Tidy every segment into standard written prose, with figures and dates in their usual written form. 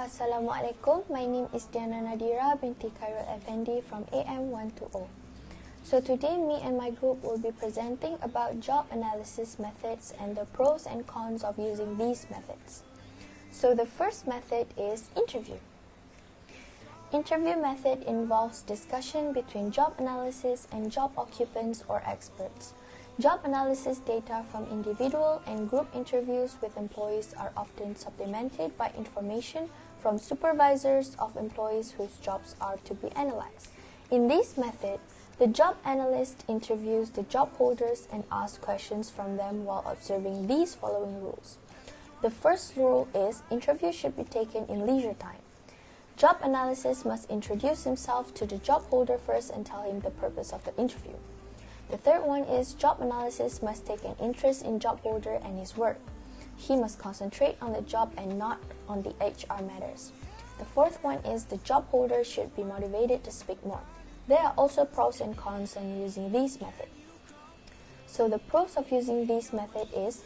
Assalamualaikum, my name is Diana Nadira binti Khairul Effendi from AM120. So today me and my group will be presenting about job analysis methods and the pros and cons of using these methods. So the first method is interview. Interview method involves discussion between job analysis and job occupants or experts. Job analysis data from individual and group interviews with employees are often supplemented by information from supervisors of employees whose jobs are to be analyzed. In this method, the job analyst interviews the job holders and asks questions from them while observing these following rules. The first rule is interview should be taken in leisure time. Job analysis must introduce himself to the job holder first and tell him the purpose of the interview. The third one is job analysis must take an interest in job holder and his work. He must concentrate on the job and not on the HR matters. The fourth one is the job holder should be motivated to speak more. There are also pros and cons on using this method. So the pros of using this method is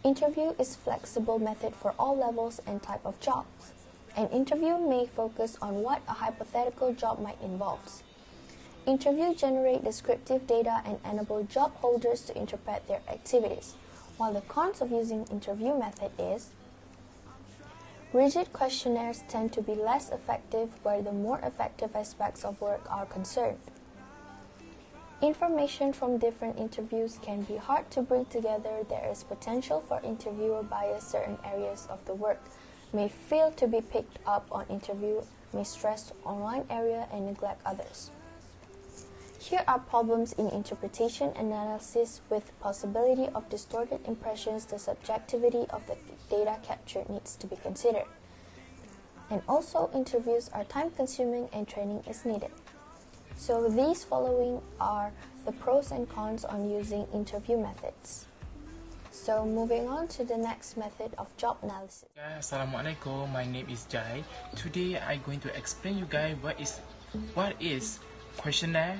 interview is flexible method for all levels and type of jobs. An interview may focus on what a hypothetical job might involve. Interview generate descriptive data and enable job holders to interpret their activities, while the cons of using interview method is rigid questionnaires tend to be less effective where the more effective aspects of work are concerned. Information from different interviews can be hard to bring together. There is potential for interviewer bias. Certain areas of the work may fail to be picked up on interview, may stress on one area and neglect others. Here are problems in interpretation analysis with possibility of distorted impressions. The subjectivity of the data captured needs to be considered. And also interviews are time-consuming and training is needed. So these following are the pros and cons on using interview methods. So moving on to the next method of job analysis. Assalamualaikum, my name is Jai. Today I'm going to explain you guys what is questionnaire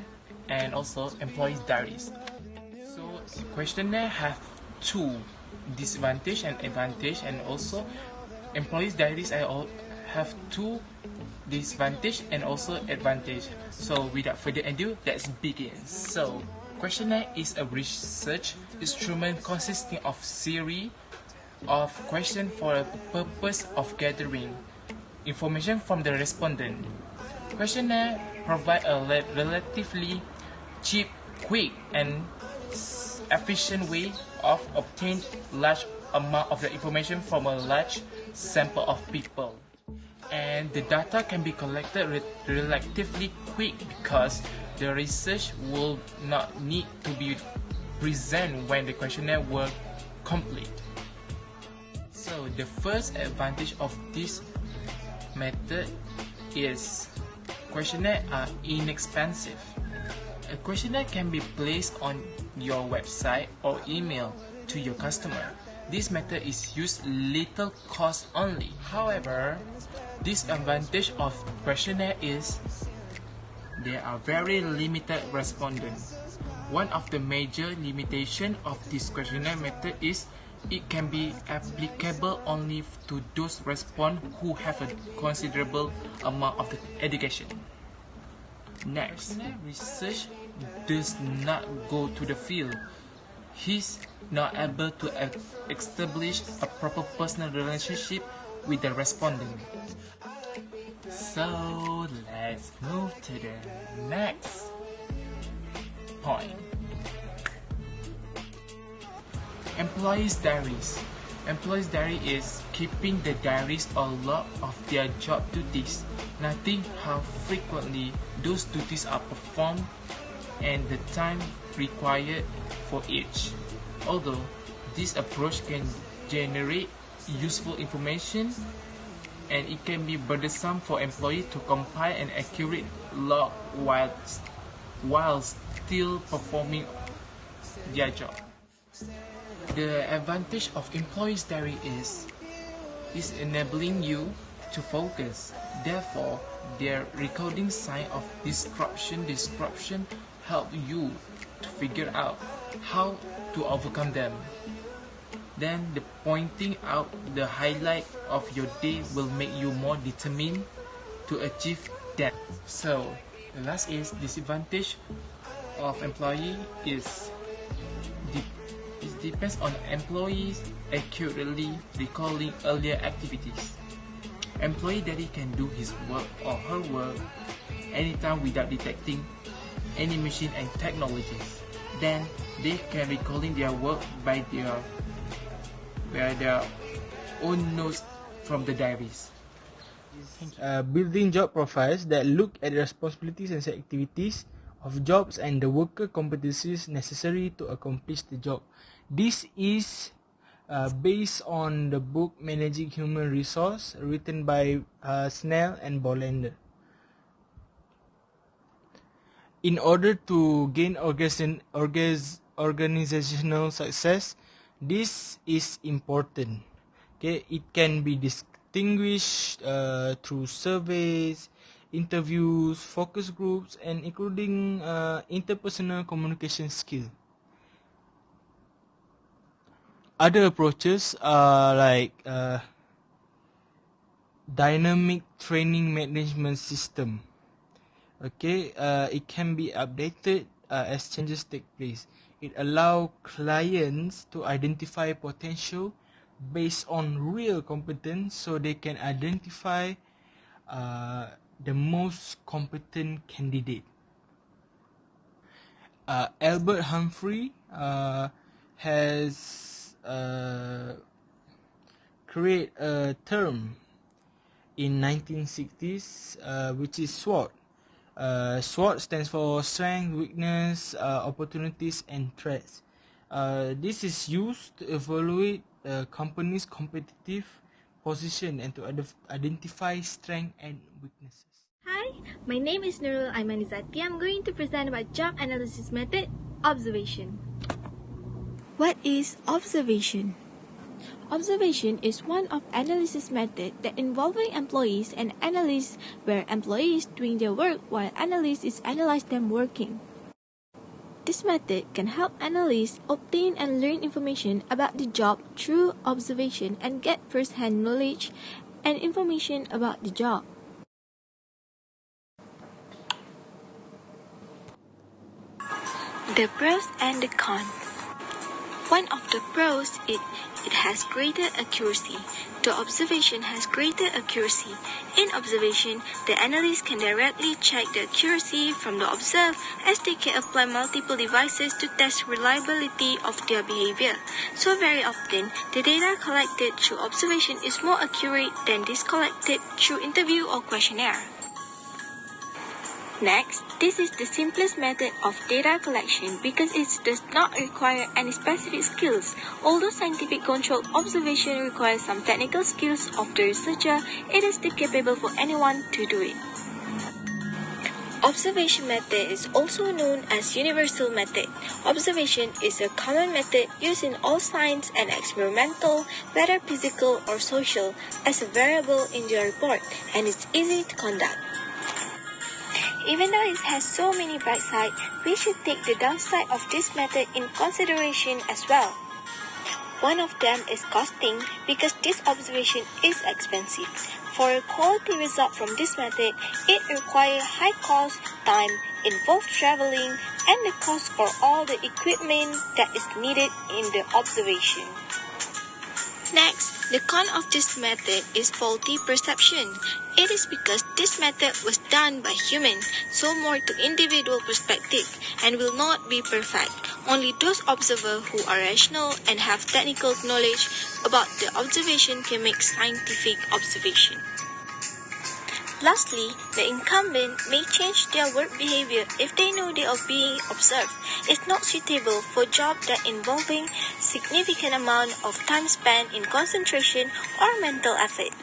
and also employees diaries. So questionnaire have two disadvantage and advantage, and also employees diaries have two disadvantage and also advantage. So without further ado, let's begin. So questionnaire is a research instrument consisting of series of questions for a purpose of gathering information from the respondent. Questionnaire provide a relatively cheap, quick, and efficient way of obtaining large amount of the information from a large sample of people. And the data can be collected relatively quick because the research will not need to be presented when the questionnaire will complete. So the first advantage of this method is questionnaires are inexpensive. A questionnaire can be placed on your website or email to your customer. This method is used little cost only. However, disadvantage of questionnaire is there are very limited respondents. One of the major limitations of this questionnaire method is it can be applicable only to those respondents who have a considerable amount of the education. Next, research does not go to the field. He's not able to establish a proper personal relationship with the respondent. So let's move to the next point. Employees' diaries. Employees' diary is keeping the diaries or log of their job duties, noting how frequently those duties are performed and the time required for each. Although this approach can generate useful information, and it can be burdensome for employees to compile an accurate log while still performing their job. The advantage of employees' diary is enabling you to focus. Therefore, their recording sign of disruption help you to figure out how to overcome them. Then the pointing out the highlight of your day will make you more determined to achieve that. So the last is disadvantage of employee is it depends on employees accurately recalling earlier activities. Employee daily can do his work or her work anytime without detecting any machine and technologies. Then they can recalling their work by their own notes from the diaries. Building job profiles that look at the responsibilities and activities of jobs and the worker competencies necessary to accomplish the job. This is based on the book Managing Human Resource, written by Snell and Bolander. In order to gain organizational success, this is important. Okay, it can be distinguished through surveys, interviews, focus groups, and including interpersonal communication skill. Other approaches are like dynamic training management system. Okay, it can be updated as changes take place. It allows clients to identify potential based on real competence, so they can identify the most competent candidate. Albert Humphrey has created a term in 1960s which is SWOT. SWOT stands for strength, weakness, opportunities, and threats. This is used to evaluate a company's competitive position and to identify strength and weaknesses. Hi, my name is Nurul Aimanizati. I'm going to present about job analysis method, observation. What is observation? Observation is one of analysis method that involving employees and analysts, where employees doing their work while analysts analyze them working. This method can help analysts obtain and learn information about the job through observation and get first-hand knowledge and information about the job. The pros and the cons. One of the pros is it has greater accuracy. The observation has greater accuracy. In observation, the analyst can directly check the accuracy from the observed, as they can apply multiple devices to test reliability of their behavior. So very often, the data collected through observation is more accurate than this collected through interview or questionnaire. Next, this is the simplest method of data collection because it does not require any specific skills. Although scientific controlled observation requires some technical skills of the researcher, it is still capable for anyone to do it. Observation method is also known as universal method. Observation is a common method used in all science and experimental, whether physical or social, as a variable in the report, and it's easy to conduct. Even though it has so many bright sides, we should take the downside of this method in consideration as well. One of them is costing, because this observation is expensive. For a quality result from this method, it requires high cost, time, involved traveling, and the cost for all the equipment that is needed in the observation. Next, the con of this method is faulty perception. It is because this method was done by humans, so more to individual perspective, and will not be perfect. Only those observers who are rational and have technical knowledge about the observation can make scientific observation. Lastly, the incumbent may change their work behavior if they know they are being observed. It's not suitable for jobs that involving significant amount of time spent in concentration or mental effort.